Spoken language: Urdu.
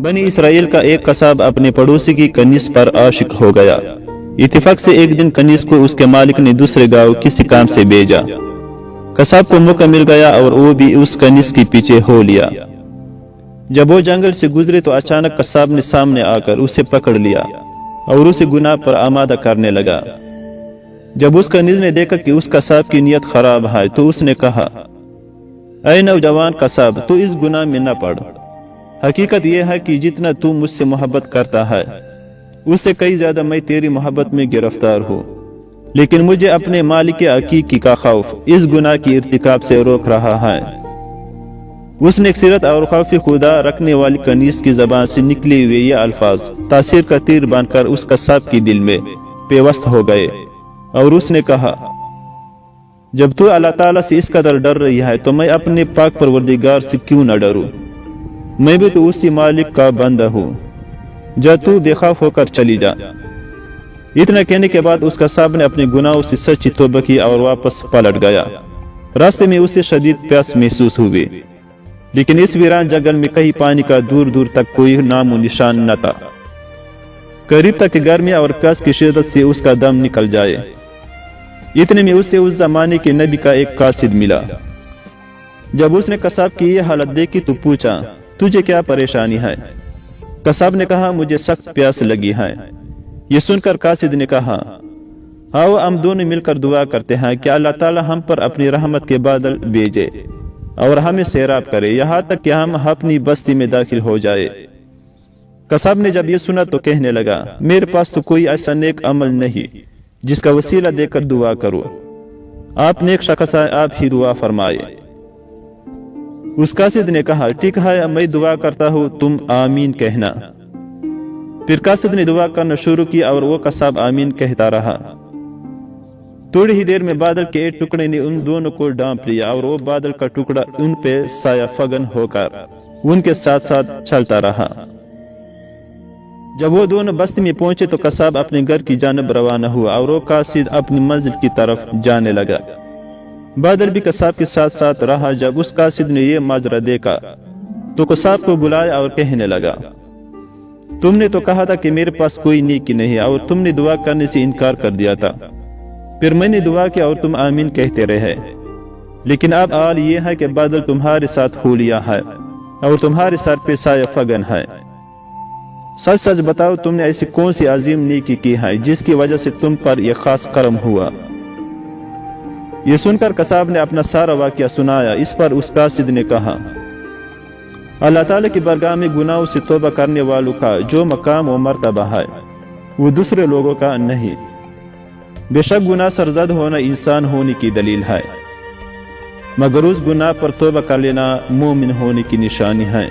بنی اسرائیل کا ایک قصاب اپنے پڑوسی کی کنیز پر عاشق ہو گیا۔ اتفاق سے ایک دن کنیز کو اس کے مالک نے دوسرے گاؤں کسی کام سے بھیجا۔ قصاب کو موقع مل گیا اور وہ بھی اس کنیز کے پیچھے ہو لیا۔ جب وہ جنگل سے گزرے تو اچانک قصاب نے سامنے آ کر اسے پکڑ لیا اور اسے گناہ پر آمادہ کرنے لگا۔ جب اس کنیز نے دیکھا کہ اس قصاب کی نیت خراب ہے تو اس نے کہا، اے نوجوان قصاب، تو اس گناہ میں نہ پڑ۔ حقیقت یہ ہے کہ جتنا تو مجھ سے محبت کرتا ہے اس سے کئی زیادہ میں تیری محبت میں گرفتار ہوں، لیکن مجھے اپنے مالک حقیقی کا خوف اس گناہ کی ارتکاب سے روک رہا ہے۔ اس نے سیرت اور خوف خدا رکھنے والی کنیز کی زبان سے نکلے ہوئے یہ الفاظ تاثیر کا تیر بن کر اس قصاب کے دل میں پیوست ہو گئے، اور اس نے کہا، جب تو اللہ تعالیٰ سے اس قدر ڈر رہی ہے تو میں اپنے پاک پروردگار سے کیوں نہ ڈروں؟ میں بھی تو اسی مالک کا بندہ ہوں۔ جا تو بے خوف ہو کر چلی جا۔ اتنا کہنے کے بعد اس قصاب نے اپنے گناہوں سے سچی توبہ کی اور واپس پلٹ گیا۔ راستے میں اسے شدید پیاس محسوس ہوئی، لیکن اس ویران جنگل میں کہیں پانی کا دور دور تک کوئی نام و نشان نہ تھا۔ قریب تک کہ گرمی اور پیاس کی شدت سے اس کا دم نکل جائے۔ اتنے میں اسے اس زمانے کے نبی کا ایک قاصد ملا۔ جب اس نے قصاب کی یہ حالت دیکھی تو پوچھا، تجھے کیا پریشانی ہے؟ قصاب نے کہا، مجھے سخت پیاس لگی ہے۔ یہ سن کر قاصد نے کہا، آؤ ہم دونوں مل کر دعا کرتے ہیں کہ اللہ تعالی ہم پر اپنی رحمت کے بادل بھیجے اور ہمیں سیراب کرے یہاں تک کہ ہم اپنی بستی میں داخل ہو جائے۔ قصاب نے جب یہ سنا تو کہنے لگا، میرے پاس تو کوئی ایسا نیک عمل نہیں جس کا وسیلہ دے کر دعا کرو۔ آپ نیک شخص ہے، آپ ہی دعا فرمائے۔ اس قاصد نے کہا، ٹھیک ہے، میں دعا کرتا ہوں، تم آمین کہنا۔ پھر قاصد نے دعا کرنا شروع کی اور وہ قصاب آمین کہتا رہا۔ تھوڑی ہی دیر میں بادل کے ایک ٹکڑے نے ان دونوں کو ڈانپ لیا اور وہ بادل کا ٹکڑا ان پہ سایہ فگن ہو کر ان کے ساتھ ساتھ چلتا رہا۔ جب وہ دونوں بستی میں پہنچے تو قصاب اپنے گھر کی جانب روانہ ہوا اور وہ قاصد اپنی منزل کی طرف جانے لگا۔ بادل بھی قصاب کے ساتھ ساتھ رہا۔ جب اس قاصد نے یہ ماجرا دیکھا تو قصاب کو بلایا اور کہنے لگا، تم نے تو کہا تھا کہ میرے پاس کوئی نیکی نہیں اور تم نے دعا کرنے سے انکار کر دیا تھا، پھر میں نے دعا کیا اور تم آمین کہتے رہے، لیکن اب حال یہ ہے کہ بادل تمہارے ساتھ ہو لیا ہے اور تمہارے سر پہ سایہ فگن ہے۔ سچ سچ بتاؤ، تم نے ایسی کون سی عظیم نیکی کی ہے جس کی وجہ سے تم پر یہ خاص کرم ہوا؟ یہ سن کر قصاب نے اپنا سارا واقعہ سنایا۔ اس پر اس قاصد نے کہا، اللہ تعالیٰ کی بارگاہ میں گناہوں سے توبہ کرنے والوں کا جو مقام و مرتبہ ہے وہ دوسرے لوگوں کا نہیں۔ بے شک گناہ سرزد ہونا انسان ہونے کی دلیل ہے، مگر اس گناہ پر توبہ کر لینا مومن ہونے کی نشانی ہے۔